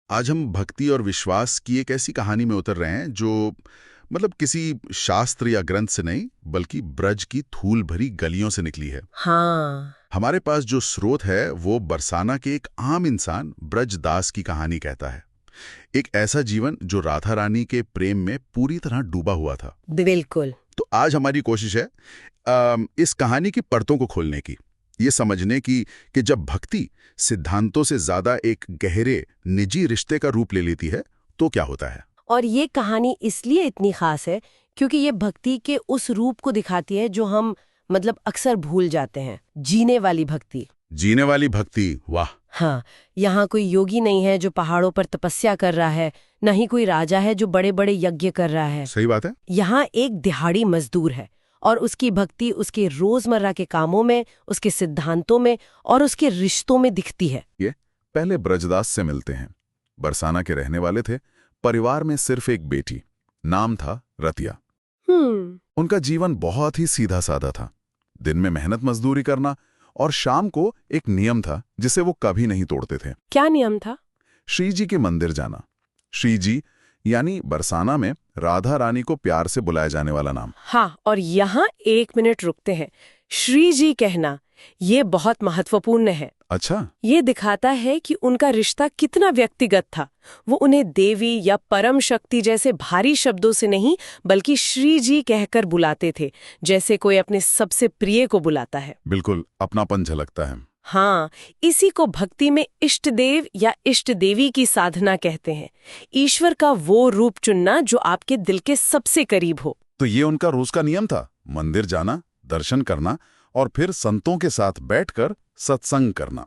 आज हम भक्ति और विश्वास की एक ऐसी कहानी में उतर रहे हैं जो मतलब किसी शास्त्र या ग्रंथ से नहीं बल्कि ब्रज की धूल भरी गलियों से निकली है। हाँ। हमारे पास जो स्रोत है वो बरसाना के एक आम इंसान ब्रजदास की कहानी कहता है। एक ऐसा जीवन जो राधा रानी के प्रेम में पूरी तरह डूबा हुआ था। बिल्कुल। तो आज हमारी कोशिश है इस कहानी की परतों को खोलने की, ये समझने की कि जब भक्ति सिद्धांतों से ज्यादा एक गहरे निजी रिश्ते का रूप ले लेती है तो क्या होता है। और ये कहानी इसलिए इतनी खास है क्योंकि ये भक्ति के उस रूप को दिखाती है जो हम अक्सर भूल जाते हैं, जीने वाली भक्ति। जीने वाली भक्ति, वाह। हाँ, यहाँ कोई योगी नहीं है जो पहाड़ों पर तपस्या कर रहा है, न ही कोई राजा है जो बड़े बड़े यज्ञ कर रहा है। सही बात है। यहाँ एक दिहाड़ी मजदूर है और उसकी भक्ति उसके रोजमर्रा के कामों में, उसके सिद्धांतों में और उसके रिश्तों में दिखती है। ये पहले ब्रजदास से मिलते हैं। बरसाना के रहने वाले थे, परिवार में सिर्फ एक बेटी, नाम था रतिया। उनका जीवन बहुत ही सीधा साधा था। दिन में मेहनत मजदूरी करना और शाम को एक नियम था जिसे वो कभी नहीं तोड़ते थे। क्या नियम था? श्री जी के मंदिर जाना। श्री जी यानी बरसाना में राधा रानी को प्यार से बुलाया जाने वाला नाम। हाँ, और यहाँ 1 मिनट रुकते हैं। श्री जी कहना ये बहुत महत्वपूर्ण है। अच्छा। ये दिखाता है कि उनका रिश्ता कितना व्यक्तिगत था। वो उन्हें देवी या परम शक्ति जैसे भारी शब्दों से नहीं बल्कि श्री जी कहकर बुलाते थे, जैसे कोई अपने सबसे प्रिय को बुलाता है। बिल्कुल अपनापन झलकता है। हाँ, इसी को भक्ति में इष्ट देव या इष्ट देवी की साधना कहते हैं। ईश्वर का वो रूप चुनना जो आपके दिल के सबसे करीब हो। तो ये उनका रोज का नियम था, मंदिर जाना, दर्शन करना और फिर संतों के साथ बैठकर सत्संग करना।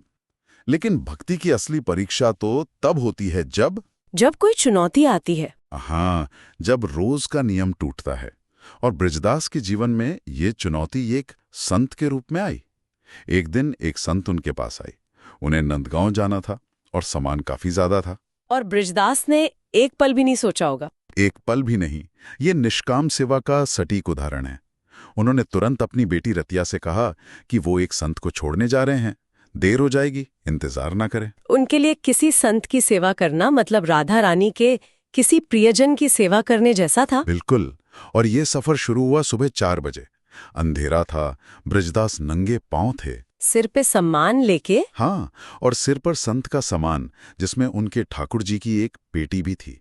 लेकिन भक्ति की असली परीक्षा तो तब होती है जब कोई चुनौती आती है। हाँ, जब रोज का नियम टूटता है। और ब्रजदास के जीवन में ये चुनौती एक संत के रूप में आई। एक दिन एक संत उनके पास आई। उन्हें नंदगांव जाना था और सामान काफी ज्यादा था। और ब्रजदास ने एक पल भी नहीं सोचा होगा। एक पल भी नहीं। ये निष्काम सेवा का सटीक उदाहरण है। उन्होंने तुरंत अपनी बेटी रतिया से कहा कि वो एक संत को छोड़ने जा रहे हैं, देर हो जाएगी, इंतजार ना करें। उनके लिए किसी संत की सेवा करना राधा रानी के किसी प्रियजन की सेवा करने जैसा था। बिल्कुल। और ये सफर शुरू हुआ सुबह 4 बजे। अंधेरा था, ब्रजदास नंगे पांव थे, सिर पे सम्मान लेके। हाँ, और सिर पर संत का सामान जिसमें उनके ठाकुर जी की एक पेटी भी थी।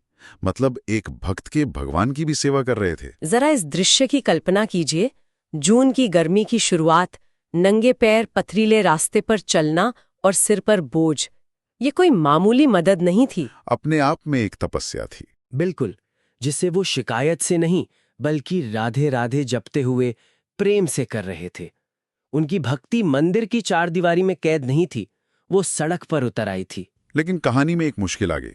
एक भक्त के भगवान की भी सेवा कर रहे थे। जरा इस दृश्य की कल्पना कीजिए। जून की गर्मी की शुरुआत, नंगे पैर पथरीले रास्ते पर चलना और सिर पर बोझ। ये कोई मामूली मदद नहीं थी, अपने आप में एक तपस्या थी। बिल्कुल, जिसे वो शिकायत से नहीं बल्कि राधे राधे जपते हुए प्रेम से कर रहे थे। उनकी भक्ति मंदिर की चारदीवारी में कैद नहीं थी, वो सड़क पर उतर आई थी। लेकिन कहानी में एक मुश्किल आ गई।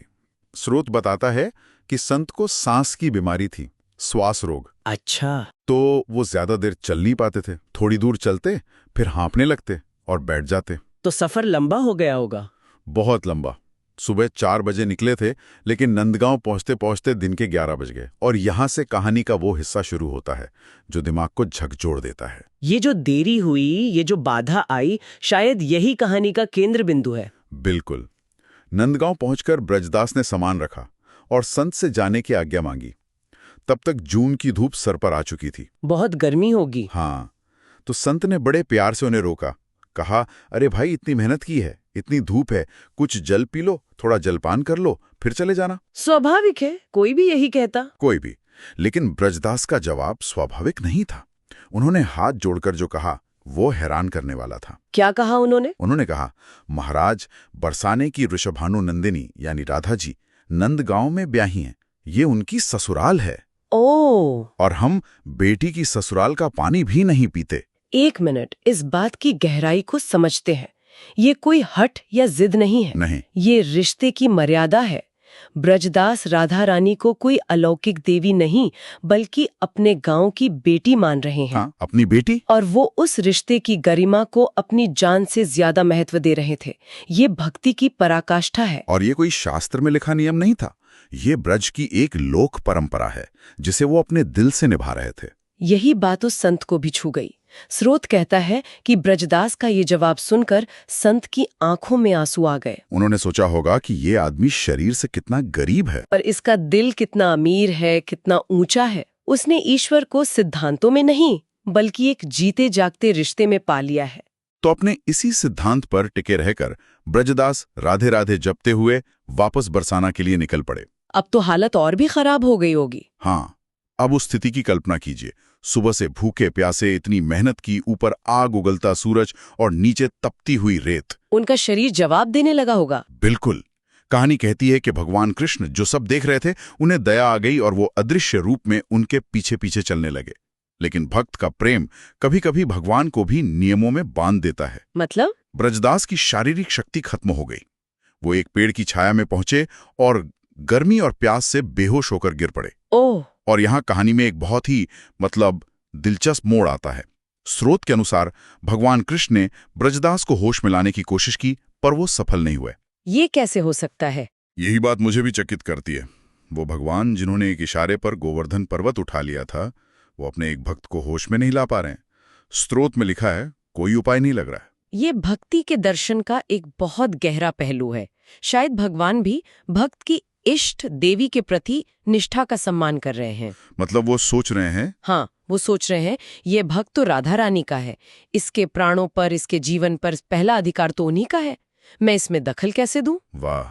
स्रोत बताता है कि संत को सांस की बीमारी थी, श्वास रोग। अच्छा। तो वो ज्यादा देर चल नहीं पाते थे। थोड़ी दूर चलते, फिर हाँफने लगते और बैठ जाते। तो सफर लंबा हो गया होगा। बहुत लंबा। सुबह 4 बजे निकले थे, लेकिन नंदगांव पहुंचते पहुंचते दिन के 11 बज गए। और यहां से कहानी का वो हिस्सा शुरू होता है जो दिमाग को झकझोर देता है। ये जो देरी हुई, ये जो बाधा आई, शायद यही कहानी का केंद्र बिंदु है। बिल्कुल। नंदगांव पहुंचकर ब्रजदास ने सामान रखा और संत से जाने की आज्ञा मांगी। तब तक जून की धूप सर पर आ चुकी थी। बहुत गर्मी होगी। हाँ, तो संत ने बड़े प्यार से उन्हें रोका। कहा, अरे भाई, इतनी मेहनत की है, इतनी धूप है, कुछ जल पी लो, थोड़ा जलपान कर लो, फिर चले जाना। स्वाभाविक है, कोई भी यही कहता। कोई भी। लेकिन ब्रजदास का जवाब स्वाभाविक नहीं था। उन्होंने हाथ जोड़कर जो कहा वो हैरान करने वाला था। क्या कहा उन्होंने? उन्होंने कहा, महाराज, बरसाने की ऋषभानु नंदिनी यानी राधा जी नंदगांव में ब्याही हैं। ये उनकी ससुराल है। ओह। और हम बेटी की ससुराल का पानी भी नहीं पीते। 1 मिनट, इस बात की गहराई को समझते हैं। ये कोई हठ या जिद नहीं है। नहीं। ये रिश्ते की मर्यादा है। ब्रजदास राधा रानी को कोई अलौकिक देवी नहीं बल्कि अपने गांव की बेटी मान रहे हैं। हाँ, अपनी बेटी। और वो उस रिश्ते की गरिमा को अपनी जान से ज्यादा महत्व दे रहे थे। ये भक्ति की पराकाष्ठा है। और ये कोई शास्त्र में लिखा नियम नहीं था। ये ब्रज की एक लोक परंपरा है जिसे वो अपने दिल से निभा रहे थे। यही बात उस संत को भी छू गई। स्रोत कहता है कि ब्रजदास का ये जवाब सुनकर संत की आंखों में आंसू आ गए। उन्होंने सोचा होगा कि ये आदमी शरीर से कितना गरीब है, पर इसका दिल कितना अमीर है, कितना ऊंचा है। उसने ईश्वर को सिद्धांतों में नहीं बल्कि एक जीते जागते रिश्ते में पा लिया है। तो अपने इसी सिद्धांत पर टिके रहकर ब्रजदास राधे राधे जपते हुए वापस बरसाना के लिए निकल पड़े। अब तो हालत और भी खराब हो गई होगी। हाँ, अब उस स्थिति की कल्पना कीजिए। सुबह से भूखे प्यासे इतनी मेहनत की, ऊपर आग उगलता सूरज और नीचे तपती हुई रेत। उनका शरीर जवाब देने लगा होगा। बिल्कुल। कहानी कहती है कि भगवान कृष्ण जो सब देख रहे थे, उन्हें दया आ गई और वो अदृश्य रूप में उनके पीछे पीछे चलने लगे। लेकिन भक्त का प्रेम कभी कभी भगवान को भी नियमों में बांध देता है। मतलब? ब्रजदास की शारीरिक शक्ति खत्म हो गई। वो एक पेड़ की छाया में पहुंचे और गर्मी और प्यास से बेहोश होकर गिर पड़े। ओह! और यहाँ कहानी में एक बहुत ही दिलचस्प मोड़ आता है। स्रोत के अनुसार भगवान कृष्ण ने ब्रजदास को होश में लाने की कोशिश की, पर वो सफल नहीं हुए। ये कैसे हो सकता है? यही बात मुझे भी चकित करती है। वो भगवान जिन्होंने एक इशारे पर गोवर्धन पर्वत उठा लिया था, वो अपने एक भक्त को होश में नहीं ला पा रहे हैं। स्रोत में लिखा है, कोई उपाय नहीं लग रहा है। ये भक्ति के दर्शन का एक बहुत गहरा पहलू है। शायद भगवान भी भक्त की इष्ट देवी के प्रति निष्ठा का सम्मान कर रहे हैं। मतलब वो सोच रहे हैं? हाँ, वो सोच रहे हैं ये भक्त तो राधा रानी का है, इसके प्राणों पर, इसके जीवन पर पहला अधिकार तो उन्हीं का है। मैं इसमें दखल कैसे दूं? वाह,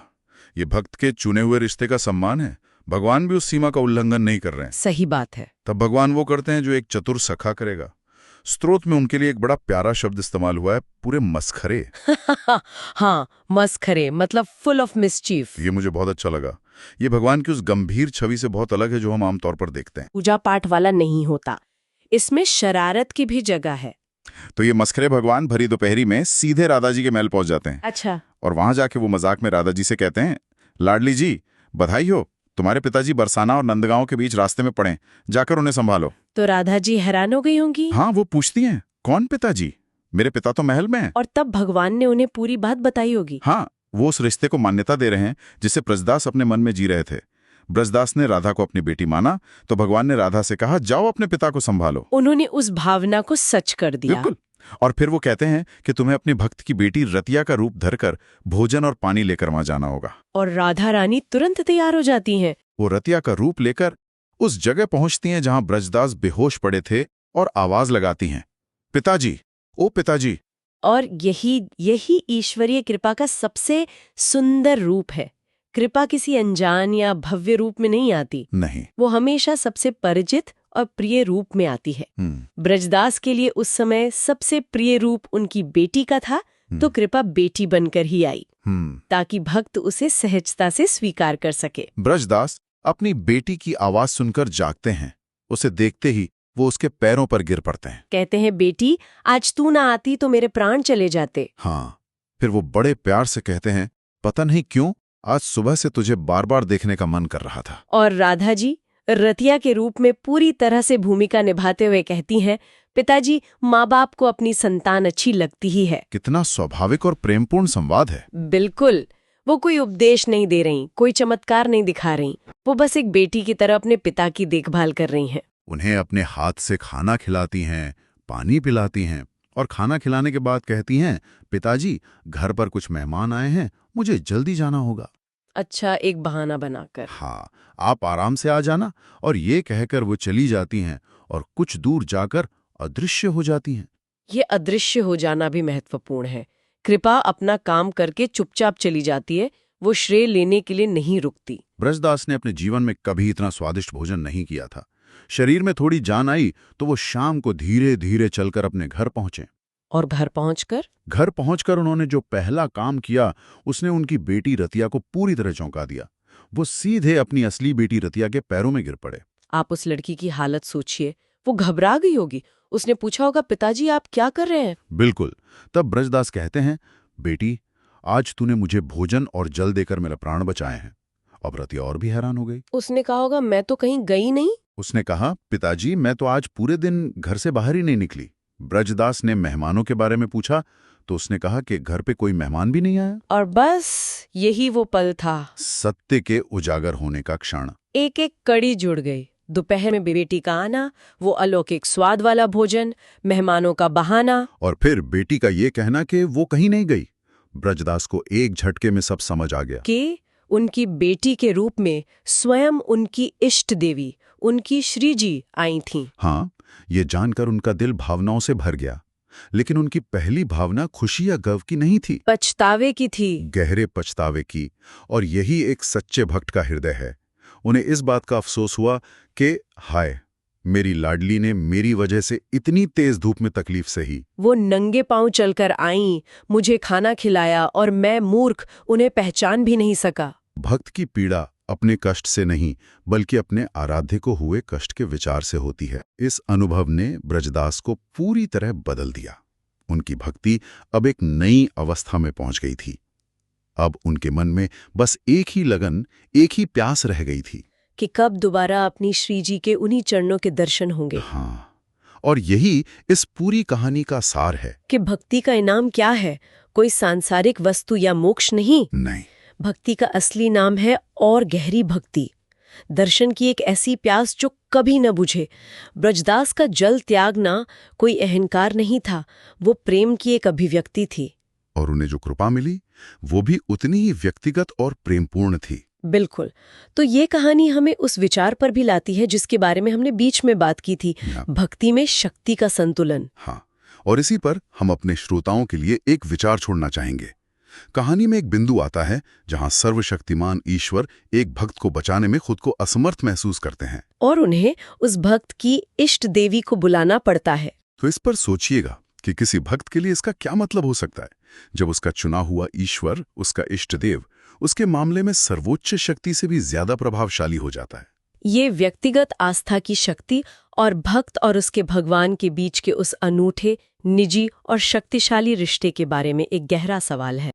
ये भक्त के चुने हुए रिश्ते का सम्मान है। भगवान भी उस सीमा का उल्लंघन नहीं कर रहे हैं। सही बात है। तब भगवान वो करते हैं जो एक चतुर सखा करेगा। स्रोत में उनके लिए एक बड़ा प्यारा शब्द इस्तेमाल हुआ है, पूरे मस्खरे। हाँ, मस्खरे मतलब फुल ऑफ मिसचीफ। ये मुझे बहुत अच्छा लगा। ये भगवान की उस गंभीर छवि से बहुत अलग है जो हम आमतौर पर देखते हैं। पूजा पाठ वाला नहीं होता, इसमें शरारत की भी जगह है। तो ये मस्खरे भगवान भरी दोपहरी में सीधे राधा जी के महल पहुंच जाते हैं। अच्छा। और वहां जाके वो मजाक में राधा जी से कहते हैं, लाडली जी बधाई हो, तुम्हारे पिताजी बरसाना और नंदगांव के बीच रास्ते में पड़े, जाकर उन्हें संभालो। तो राधा जी हैरान हो गई होंगी। हाँ, वो पूछती हैं, कौन पिताजी? मेरे पिता तो महल में हैं। और तब भगवान ने उन्हें पूरी बात बताई होगी। हाँ, वो उस रिश्ते को मान्यता दे रहे हैं जिसे ब्रजदास अपने मन में जी रहे थे। ब्रजदास ने राधा को अपनी बेटी माना, तो भगवान ने राधा से कहा, जाओ अपने पिता को संभालो। उन्होंने उस भावना को सच कर दिया। बिल्कुल। और फिर वो कहते हैं कि तुम्हें अपने भक्त की बेटी रतिया का रूप धरकर भोजन और पानी लेकर वहां जाना होगा। और राधा रानी तुरंत तैयार हो जाती हैं। वो रतिया का रूप लेकर उस जगह पहुंचती हैं जहां ब्रजदास बेहोश पड़े थे और आवाज लगाती हैं, पिताजी, ओ पिताजी। और यही ईश्वरीय कृपा का सबसे सुंदर रूप है। कृपा किसी अनजान या भव्य रूप में नहीं आती। नहीं, वो हमेशा सबसे परिचित और प्रिय रूप में आती है। ब्रजदास के लिए उस समय सबसे प्रिय रूप उनकी बेटी का था, तो कृपा बेटी बनकर ही आई, ताकि भक्त उसे सहजता से स्वीकार कर सके। ब्रजदास अपनी बेटी की आवाज सुनकर जागते हैं। उसे देखते ही वो उसके पैरों पर गिर पड़ते हैं। कहते हैं, बेटी आज तू ना आती तो मेरे प्राण चले जाते। हाँ, फिर वो बड़े प्यार से कहते हैं, पता नहीं क्यों आज सुबह से तुझे बार बार देखने का मन कर रहा था। और राधा जी रतिया के रूप में पूरी तरह से भूमिका निभाते हुए कहती हैं, पिताजी, माँ बाप को अपनी संतान अच्छी लगती ही है। कितना स्वाभाविक और प्रेमपूर्ण संवाद है। बिल्कुल। वो कोई उपदेश नहीं दे रही, कोई चमत्कार नहीं दिखा रही, वो बस एक बेटी की तरह अपने पिता की देखभाल कर रही हैं। उन्हें अपने हाथ से खाना खिलाती हैं, पानी पिलाती हैं और खाना खिलाने के बाद कहती हैं, पिताजी घर पर कुछ मेहमान आए हैं, मुझे जल्दी जाना होगा। अच्छा, एक बहाना बनाकर। हाँ, आप आराम से आ जाना। और ये कहकर वो चली जाती हैं और कुछ दूर जाकर अदृश्य हो जाती हैं। ये अदृश्य हो जाना भी महत्वपूर्ण है। कृपा अपना काम करके चुपचाप चली जाती है, वो श्रेय लेने के लिए नहीं रुकती। ब्रजदास ने अपने जीवन में कभी इतना स्वादिष्ट भोजन नहीं किया था। शरीर में थोड़ी जान आई तो वो शाम को धीरे धीरे चलकर अपने घर पहुंचे। और घर पहुंचकर उन्होंने जो पहला काम किया, उसने उनकी बेटी रतिया को पूरी तरह चौंका दिया। वो सीधे अपनी असली बेटी रतिया के पैरों में गिर पड़े। आप उस लड़की की हालत सोचिए, वो घबरा गई होगी। उसने पूछा होगा, पिताजी आप क्या कर रहे हैं? बिल्कुल। तब ब्रजदास कहते हैं, बेटी आज तूने मुझे भोजन और जल देकर मेरा प्राण बचाए हैं। अब रतिया और भी हैरान हो गई। उसने कहा होगा, मैं तो कहीं गई नहीं। उसने कहा, पिताजी मैं तो आज पूरे दिन घर से बाहर ही नहीं निकली। ब्रजदास ने मेहमानों के बारे में पूछा तो उसने कहा कि घर पे कोई मेहमान भी नहीं आया। और बस यही वो पल था, सत्य के उजागर होने का क्षण। एक एक कड़ी जुड़ गई। दोपहर में बेटी का आना, वो अलौकिक स्वाद वाला भोजन, मेहमानों का बहाना। और फिर बेटी का ये कहना कि वो कहीं नहीं गई। ब्रजदास को एक झटके में सब समझ आ गया कि उनकी बेटी के रूप में स्वयं उनकी इष्ट देवी, उनकी श्री जी आई थीं। हाँ, ये जानकर उनका दिल भावनाओं से भर गया। लेकिन उनकी पहली भावना खुशी या गर्व की नहीं थी, पछतावे की थी। गहरे पछतावे की। और यही एक सच्चे भक्त का हृदय है। उन्हें इस बात का अफसोस हुआ कि हाय, मेरी लाडली ने मेरी वजह से इतनी तेज धूप में तकलीफ सही। वो नंगे पांव चलकर आईं, मुझे खाना खिलाया और मैं मूर्ख उन्हें पहचान भी नहीं सका। भक्त की पीड़ा अपने कष्ट से नहीं बल्कि अपने आराध्य को हुए कष्ट के विचार से होती है। इस अनुभव ने ब्रजदास को पूरी तरह बदल दिया। उनकी भक्ति अब एक नई अवस्था में पहुंच गई थी। अब उनके मन में बस एक ही लगन, एक ही प्यास रह गई थी कि कब दोबारा अपनी श्री जी के उन्हीं चरणों के दर्शन होंगे। हाँ, और यही इस पूरी कहानी का सार है कि भक्ति का इनाम क्या है? कोई सांसारिक वस्तु या मोक्ष नहीं। नहीं, भक्ति का असली नाम है और गहरी भक्ति, दर्शन की एक ऐसी प्यास जो कभी न बुझे। ब्रजदास का जल त्यागना कोई अहंकार नहीं था, वो प्रेम की एक अभिव्यक्ति थी। और उन्हें जो कृपा मिली वो भी उतनी ही व्यक्तिगत और प्रेमपूर्ण थी। बिल्कुल। तो ये कहानी हमें उस विचार पर भी लाती है जिसके बारे में हमने बीच में बात की थी, भक्ति में शक्ति का संतुलन। हाँ, और इसी पर हम अपने श्रोताओं के लिए एक विचार छोड़ना चाहेंगे। कहानी में एक बिंदु आता है जहां सर्वशक्तिमान ईश्वर एक भक्त को बचाने में खुद को असमर्थ महसूस करते हैं और उन्हें उस भक्त की इष्ट देवी को बुलाना पड़ता है। तो इस पर सोचिएगा कि किसी भक्त के लिए इसका क्या मतलब हो सकता है जब उसका चुना हुआ ईश्वर, उसका इष्ट देव, उसके मामले में सर्वोच्च शक्ति से भी ज्यादा प्रभावशाली हो जाता है। ये व्यक्तिगत आस्था की शक्ति और भक्त और उसके भगवान के बीच के उस अनूठे, निजी और शक्तिशाली रिश्ते के बारे में एक गहरा सवाल है।